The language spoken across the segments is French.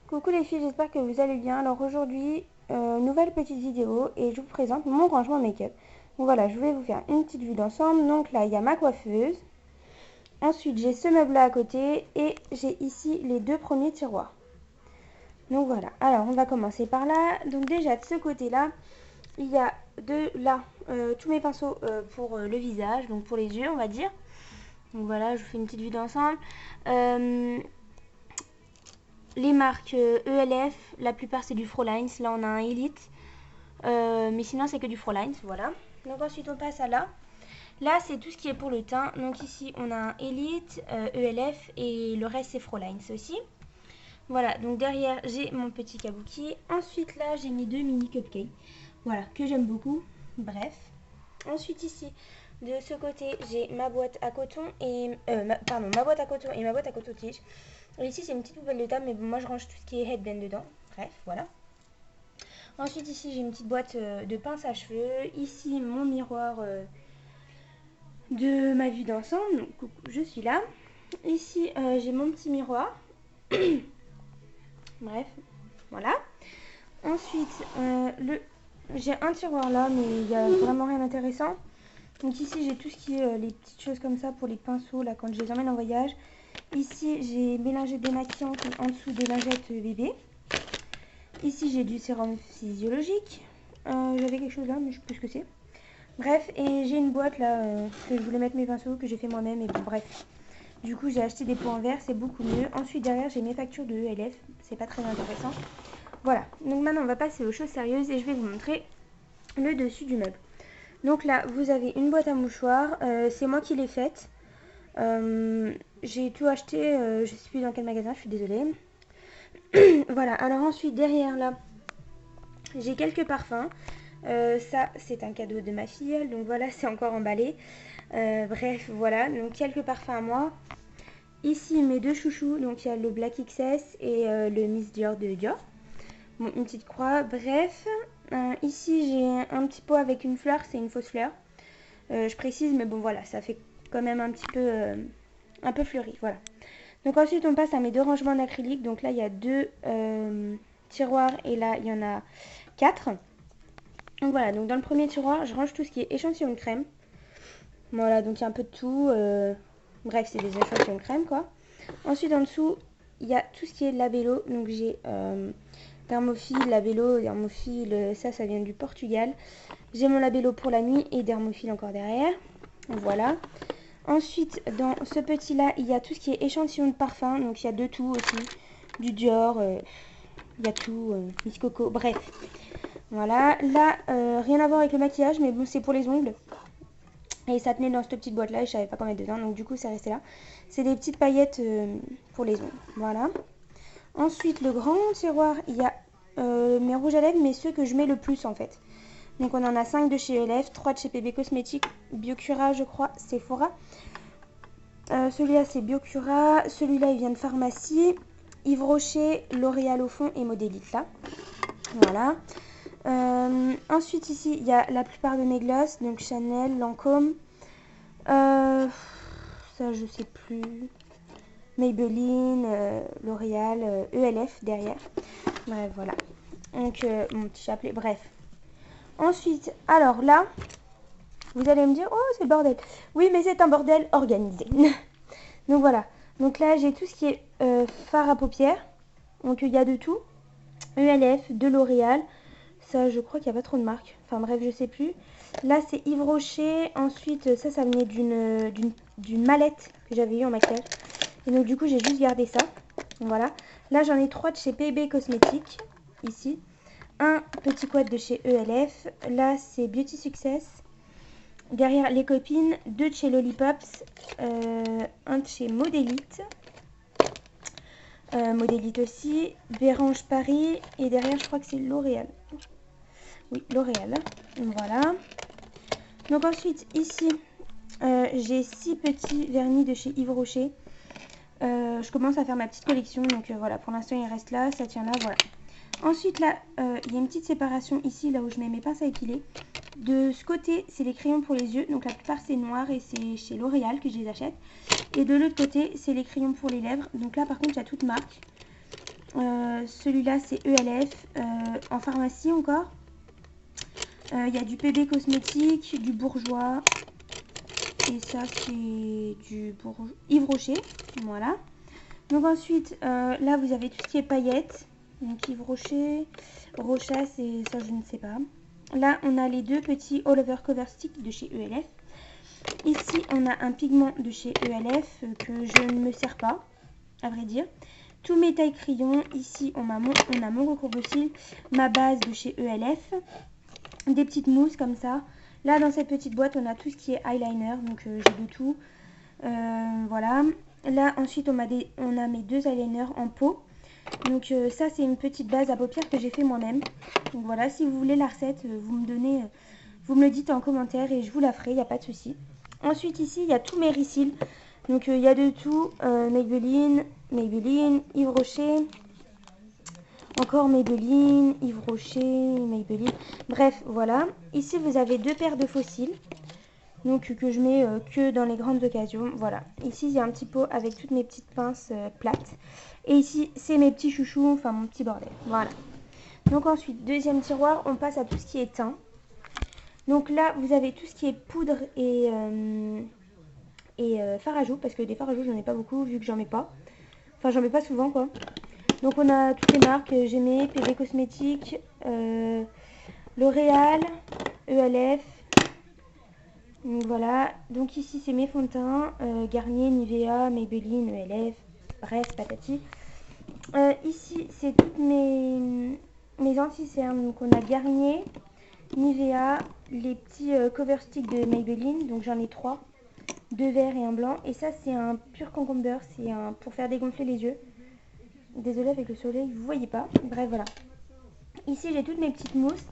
Coucou les filles, j'espère que vous allez bien. Alors aujourd'hui, nouvelle petite vidéo et je vous présente mon rangement make-up. Donc voilà, je vais vous faire une petite vue d'ensemble. Donc là, il y a ma coiffeuse. Ensuite, j'ai ce meuble là à côté et j'ai ici les deux premiers tiroirs. Donc voilà, alors on va commencer par là. Donc déjà de ce côté-là, il y a tous mes pinceaux pour le visage, donc pour les yeux on va dire. Donc voilà, je vous fais une petite vue d'ensemble. Les marques ELF, la plupart c'est du Frolines. Là on a un Elite. Mais sinon c'est que du Frolines, voilà. Donc ensuite on passe à là. Là c'est tout ce qui est pour le teint. Donc ici on a un Elite, ELF et le reste c'est Frolines aussi. Voilà, donc derrière j'ai mon petit kabuki. Ensuite là j'ai mes deux mini cupcakes. Voilà, que j'aime beaucoup. Bref. Ensuite ici, de ce côté, j'ai ma boîte à coton et... ma boîte à coton et ma boîte à coton-tige. Et ici c'est une petite poubelle de table, mais bon, moi je range tout ce qui est headband dedans. Bref, voilà. Ensuite ici j'ai une petite boîte de pince à cheveux. Ici mon miroir de ma vue d'ensemble. Donc coucou, je suis là. Ici j'ai mon petit miroir. Bref, voilà. Ensuite j'ai un tiroir là, mais il n'y a vraiment rien d'intéressant. Donc ici j'ai tout ce qui est les petites choses comme ça pour les pinceaux là quand je les emmène en voyage. Ici j'ai mes lingettes démaquillantes et en dessous des lingettes bébé. Ici j'ai du sérum physiologique. J'avais quelque chose là mais je sais plus ce que c'est. Bref, et j'ai une boîte là que je voulais mettre mes pinceaux que j'ai fait moi-même et bon bref. Du coup j'ai acheté des pots en verre, c'est beaucoup mieux. Ensuite derrière j'ai mes factures de ELF, c'est pas très intéressant. Voilà, donc maintenant on va passer aux choses sérieuses et je vais vous montrer le dessus du meuble. Donc là vous avez une boîte à mouchoirs, c'est moi qui l'ai faite. J'ai tout acheté, je sais plus dans quel magasin, je suis désolée. Voilà, alors ensuite derrière là, j'ai quelques parfums. Ça c'est un cadeau de ma fille, donc voilà, c'est encore emballé. Bref, voilà, donc quelques parfums à moi. Ici mes deux chouchous, donc il y a le Black XS et le Miss Dior de Dior. Bon, une petite croix, bref. Ici j'ai un petit pot avec une fleur, c'est une fausse fleur. Je précise, mais bon voilà, ça fait quand même un petit peu fleuri, voilà. Donc ensuite on passe à mes deux rangements d'acrylique. Donc là il y a deux tiroirs et là il y en a 4. Donc voilà, donc dans le premier tiroir je range tout ce qui est échantillon de crème. Voilà, donc il y a un peu de tout. Bref, c'est des échantillons de crème quoi. Ensuite en dessous il y a tout ce qui est labello. Donc j'ai Dermophile, labello, Dermophile, ça vient du Portugal. J'ai mon labello pour la nuit et Dermophile encore derrière. Voilà. Ensuite, dans ce petit-là, il y a tout ce qui est échantillon de parfum. Donc, il y a de tout aussi. Du Dior, il y a tout, Miss Coco, bref. Voilà. Là, rien à voir avec le maquillage, mais bon, c'est pour les ongles. Et ça tenait dans cette petite boîte-là et je savais pas quoi mettre dedans. Donc, du coup, c'est resté là. C'est des petites paillettes pour les ongles. Voilà. Ensuite, le grand tiroir, il y a mes rouges à lèvres, mais ceux que je mets le plus, en fait. Donc on en a 5 de chez ELF, 3 de chez PB Cosmétiques, Biocura je crois, Sephora. Celui-là c'est Biocura, celui-là il vient de pharmacie, Yves Rocher, L'Oréal au fond et Modélite là. Voilà. Ensuite ici il y a la plupart de mes glosses, donc Chanel, Lancôme. Ça je sais plus. Maybelline, L'Oréal, ELF derrière. Bref voilà. Donc mon petit chapelet, bref. Ensuite, alors là, vous allez me dire, oh c'est le bordel. Oui, mais c'est un bordel organisé. Donc voilà. Donc là, j'ai tout ce qui est fard à paupières. Donc il y a de tout. ELF, de L'Oréal. Ça, je crois qu'il n'y a pas trop de marques. Enfin bref, je sais plus. Là, c'est Yves Rocher. Ensuite, ça venait d'une mallette que j'avais eue en maquillage. Et donc du coup, j'ai juste gardé ça. Donc, voilà. Là, j'en ai 3 de chez PB Cosmétiques. Ici. Un petit quad de chez ELF. Là, c'est Beauty Success. Derrière, les copines. 2 de chez Lollipops. Un de chez Modélite. Modélite aussi. Bérange Paris. Et derrière, je crois que c'est L'Oréal. Oui, L'Oréal. Voilà. Donc ensuite, ici, j'ai 6 petits vernis de chez Yves Rocher. Je commence à faire ma petite collection. Donc voilà, pour l'instant, il reste là. Ça tient là, voilà. Ensuite là, il y a une petite séparation ici, là où je mets mes pinces à épiler. De ce côté, c'est les crayons pour les yeux. Donc la plupart c'est noir et c'est chez L'Oréal que je les achète. Et de l'autre côté, c'est les crayons pour les lèvres. Donc là par contre, il y a toute marque. Celui-là c'est ELF, en pharmacie encore. Il y a du PB cosmétique, du Bourjois. Et ça c'est du Yves Rocher. Voilà. Donc ensuite, là vous avez tout ce qui est paillettes. Donc Yves Rocher, Rochas et ça je ne sais pas. Là on a les deux petits All Over Cover Stick de chez ELF. Ici on a un pigment de chez ELF que je ne me sers pas, à vrai dire. Tous mes tailles crayons. Ici on a mon recourbe cils, ma base de chez ELF. Des petites mousses comme ça. Là dans cette petite boîte on a tout ce qui est eyeliner, donc j'ai de tout. Voilà. Là ensuite on a mes deux eyeliners en pot. Donc ça c'est une petite base à paupières que j'ai fait moi-même. Donc voilà, si vous voulez la recette, vous me le dites en commentaire et je vous la ferai, il n'y a pas de souci. Ensuite ici il y a tous mes ricils. Donc il y a de tout, Maybelline, Yves Rocher, encore Maybelline, Yves Rocher, Maybelline. Bref, voilà. Ici vous avez deux paires de faux cils. Donc que je mets que dans les grandes occasions. Voilà. Ici il y a un petit pot avec toutes mes petites pinces plates. Et ici c'est mes petits chouchous, enfin mon petit bordel. Voilà. Donc ensuite, deuxième tiroir, on passe à tout ce qui est teint. Donc là vous avez tout ce qui est poudre et fard à joues. Parce que des fards à joues j'en ai pas beaucoup vu que j'en mets pas. Enfin j'en mets pas souvent quoi. Donc on a toutes les marques J'aimais, PB Cosmétiques, L'Oréal, ELF. Donc voilà, donc ici c'est mes fonds de teint, Garnier, Nivea, Maybelline, ELF, bref, patati. Ici c'est toutes mes anti-cernes, donc on a Garnier, Nivea, les petits cover sticks de Maybelline, donc j'en ai 3, 2 verts et un blanc. Et ça c'est un pur concombre, c'est pour faire dégonfler les yeux. Désolée avec le soleil, vous voyez pas, bref voilà. Ici j'ai toutes mes petites mousses.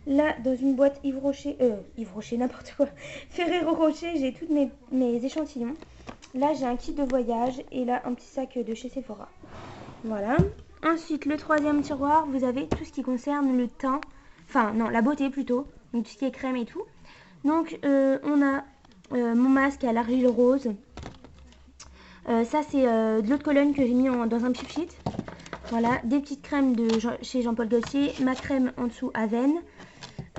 Là, dans une boîte Yves Rocher, n'importe quoi, Ferrero Rocher, j'ai tous mes échantillons. Là, j'ai un kit de voyage et là, un petit sac de chez Sephora. Voilà. Ensuite, le troisième tiroir, vous avez tout ce qui concerne le teint, enfin, non, la beauté plutôt, donc tout ce qui est crème et tout. Donc, on a mon masque à l'argile rose. Ça, c'est de l'eau de Cologne que j'ai mis dans un pchit. Voilà, des petites crèmes chez Jean-Paul Gaultier, ma crème en dessous Aven.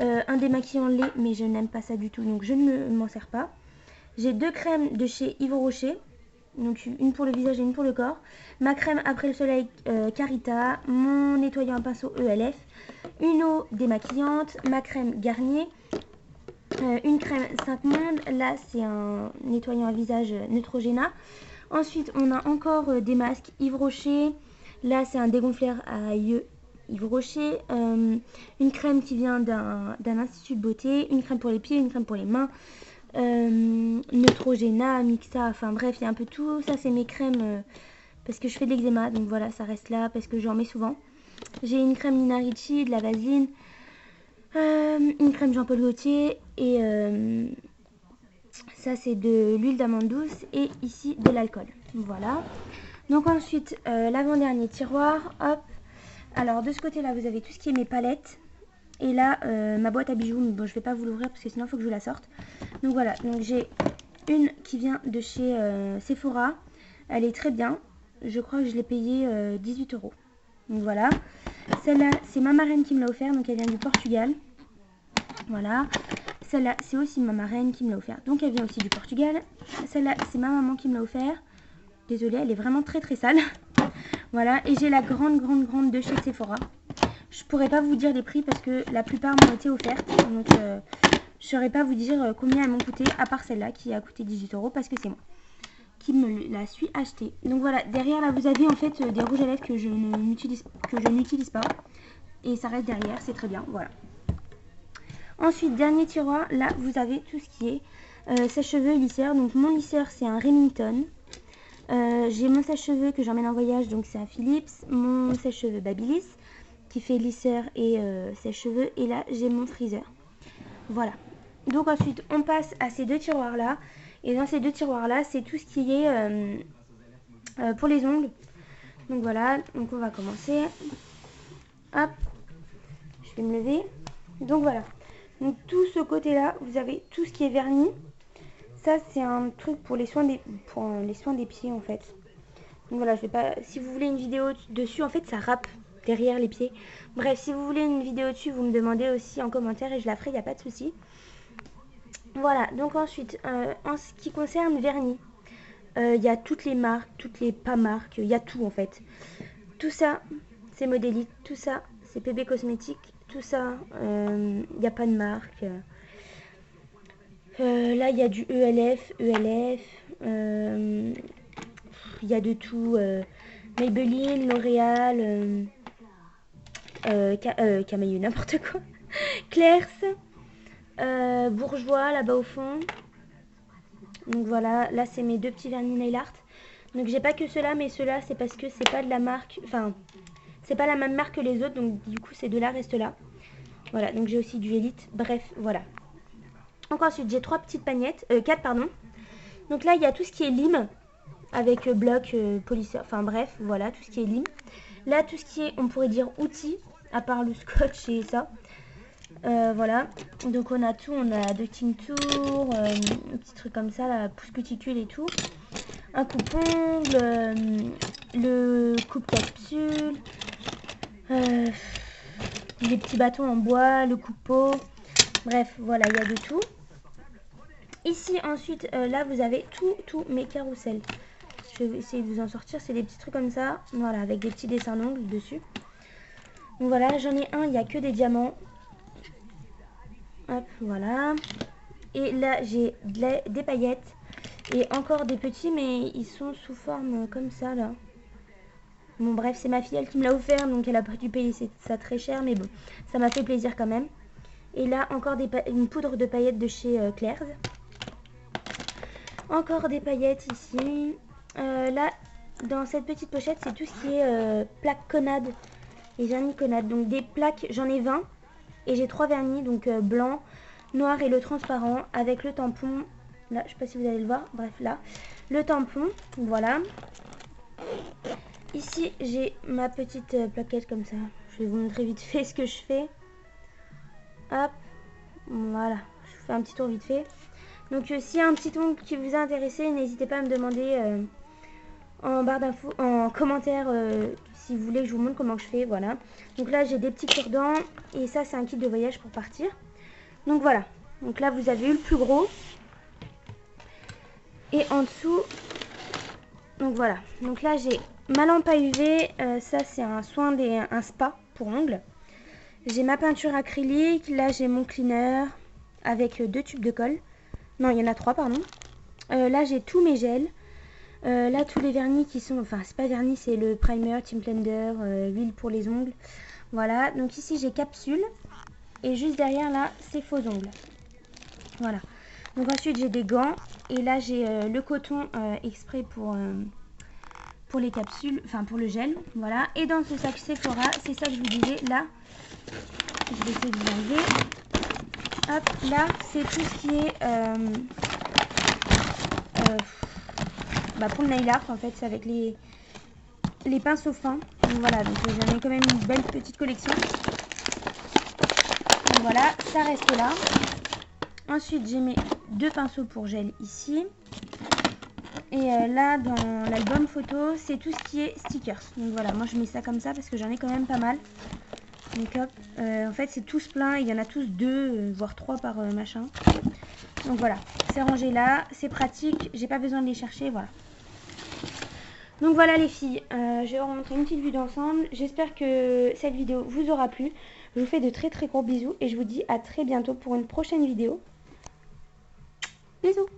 Un démaquillant lait, mais je n'aime pas ça du tout, donc je ne m'en sers pas. J'ai deux crèmes de chez Yves Rocher, donc une pour le visage et une pour le corps. Ma crème après le soleil Carita, mon nettoyant à pinceau ELF, une eau démaquillante, ma crème Garnier, une crème 5 Mondes. Là c'est un nettoyant à visage Neutrogena. Ensuite on a encore des masques Yves Rocher. Là c'est un dégonfleur à yeux Yves Rocher, une crème qui vient d'un institut de beauté, une crème pour les pieds, une crème pour les mains, Neutrogena, Mixa, enfin bref, il y a un peu tout. Ça c'est mes crèmes parce que je fais de l'eczéma, donc voilà, ça reste là parce que j'en mets souvent. J'ai une crème Nina Ricci, de la Vaseline, une crème Jean-Paul Gaultier et ça c'est de l'huile d'amande douce et ici de l'alcool. Voilà. Donc ensuite, l'avant-dernier tiroir, hop. Alors de ce côté là vous avez tout ce qui est mes palettes. Et là ma boîte à bijoux, mais bon je vais pas vous l'ouvrir parce que sinon il faut que je vous la sorte. Donc voilà, donc j'ai une qui vient de chez Sephora. Elle est très bien, je crois que je l'ai payée 18 €. Donc voilà, celle-là c'est ma marraine qui me l'a offert, donc elle vient du Portugal. Voilà, celle-là c'est aussi ma marraine qui me l'a offert, donc elle vient aussi du Portugal. Celle-là c'est ma maman qui me l'a offert. Désolée, elle est vraiment très très sale. Voilà, et j'ai la grande de chez Sephora. Je pourrais pas vous dire les prix parce que la plupart m'ont été offertes. Donc je saurais pas vous dire combien elles m'ont coûté, à part celle-là qui a coûté 18 € parce que c'est moi qui me la suis achetée. Donc voilà, derrière là vous avez en fait des rouges à lèvres que je n'utilise pas. Et ça reste derrière, c'est très bien, voilà. Ensuite, dernier tiroir, là vous avez tout ce qui est sèche-cheveux et lisseur. Donc mon lisseur c'est un Remington. J'ai mon sèche-cheveux que j'emmène en voyage, donc c'est un Philips. Mon sèche-cheveux Babyliss qui fait lisseur et sèche-cheveux. Et là j'ai mon freezer. Voilà. Donc ensuite on passe à ces deux tiroirs là. Et dans ces deux tiroirs là c'est tout ce qui est pour les ongles. Donc voilà, donc on va commencer. Hop, je vais me lever. Donc voilà. Donc tout ce côté là vous avez tout ce qui est vernis. Ça c'est un truc pour les soins des pieds en fait. Donc voilà, je vais pas. Si vous voulez une vidéo dessus, en fait, ça râpe derrière les pieds. Bref, si vous voulez une vidéo dessus, vous me demandez aussi en commentaire et je la ferai, il n'y a pas de souci. Voilà, donc ensuite, en ce qui concerne vernis, il y a toutes les marques, toutes les pas marques, il y a tout en fait. Tout ça, c'est Modélite, tout ça, c'est PB Cosmétiques, tout ça, il n'y a pas de marque. Là, il y a du ELF, il y a de tout. Maybelline, L'Oréal, Camailleux, n'importe quoi. Claire's, Bourjois, là-bas au fond. Donc voilà, là, c'est mes deux petits vernis nail art. Donc j'ai pas que ceux-là, mais ceux-là, c'est parce que c'est pas de la marque... Enfin, c'est pas la même marque que les autres, donc du coup, ces deux-là restent là. Voilà, donc j'ai aussi du Elite. Bref, voilà. Donc ensuite, j'ai 3 petites pagnettes, 4 pardon. Donc là, il y a tout ce qui est lime, avec bloc, polisseur, enfin bref, voilà, tout ce qui est lime. Là, tout ce qui est, on pourrait dire outils, à part le scotch et ça. Voilà, donc on a tout, on a de tincture, un petit truc comme ça, la pousse cuticule et tout. Un coupe-ongle, le coupe-capsule, les petits bâtons en bois, le coupe-pot. Bref, voilà, il y a de tout. Ici, ensuite, là, vous avez tous mes carousels. Je vais essayer de vous en sortir. C'est des petits trucs comme ça. Voilà, avec des petits dessins d'ongles dessus. Donc voilà, j'en ai un, il n'y a que des diamants. Hop, voilà. Et là, j'ai des paillettes. Et encore des petits, mais ils sont sous forme comme ça, là. Bon, bref, c'est ma fille, elle qui me l'a offert. Donc, elle a pas dû payer ça très cher. Mais bon, ça m'a fait plaisir quand même. Et là, encore une poudre de paillettes de chez Claire's. Encore des paillettes ici. Là, dans cette petite pochette, c'est tout ce qui est plaques Conad et vernis Conad. Donc des plaques, j'en ai 20. Et j'ai 3 vernis, donc blanc, noir et le transparent, avec le tampon. Là, je sais pas si vous allez le voir. Bref, là, le tampon. Voilà. Ici, j'ai ma petite plaquette comme ça. Je vais vous montrer vite fait ce que je fais. Hop. Voilà. Je fais un petit tour vite fait. Donc s'il y a un petit ongle qui vous a intéressé, n'hésitez pas à me demander en barre d'infos, en commentaire si vous voulez que je vous montre comment je fais. Voilà. Donc là j'ai des petits cure-dents et ça c'est un kit de voyage pour partir. Donc voilà. Donc là vous avez eu le plus gros. Et en dessous, donc voilà. Donc là j'ai ma lampe à UV, ça c'est un un spa pour ongles. J'ai ma peinture acrylique, là j'ai mon cleaner avec 2 tubes de colle. Non, il y en a 3, pardon. Là, j'ai tous mes gels. Là, tous les vernis qui sont... Enfin, c'est pas vernis, c'est le primer, Team Blender, huile pour les ongles. Voilà. Donc ici, j'ai capsule. Et juste derrière, là, c'est faux ongles. Voilà. Donc ensuite, j'ai des gants. Et là, j'ai le coton exprès pour les capsules. Enfin, pour le gel. Voilà. Et dans ce sac Sephora, c'est ça que je vous disais. Là, je vais essayer de vous enlever. Hop, là, c'est tout ce qui est pour le nail art, en fait, c'est avec les pinceaux fins. Donc voilà, donc j'en ai quand même une belle petite collection. Donc voilà, ça reste là. Ensuite, j'ai mes 2 pinceaux pour gel ici. Et là, dans l'album photo, c'est tout ce qui est stickers. Donc voilà, moi je mets ça comme ça parce que j'en ai quand même pas mal. Donc hop, en fait c'est tous plein, il y en a tous 2 voire 3 par machin. Donc voilà, c'est rangé là, c'est pratique, j'ai pas besoin de les chercher, voilà. Donc voilà les filles, je vais vous montrer une petite vue d'ensemble. J'espère que cette vidéo vous aura plu. Je vous fais de très gros bisous et je vous dis à très bientôt pour une prochaine vidéo. Bisous.